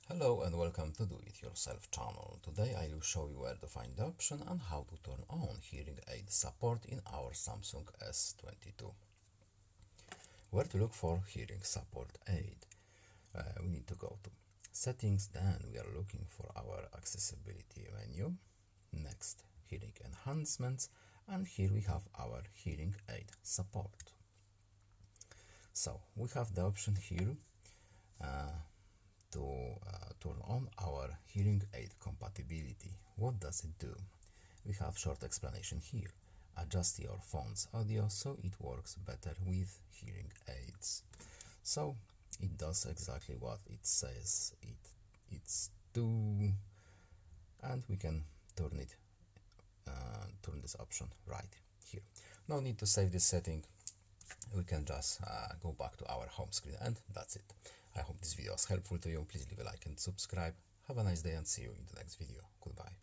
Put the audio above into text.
Hello and welcome to Do It Yourself channel. Today I will show you where to find the option and how to turn on hearing aid support in our Samsung S22. Where to look for hearing support aid? We need to go to settings, then we are looking for our accessibility menu. Next, hearing enhancements, and here we have our hearing aid support. So we have the option here to turn on our hearing aid compatibility. What does it do? We have short explanation here. Adjust your phone's audio so it works better with hearing aids. So it does exactly what it says it's do, and we can turn this option right here. No need to save this setting. We can just go back to our home screen, and that's it. I hope this video was helpful to you. Please leave a like and subscribe. Have a nice day and see you in the next video. Goodbye.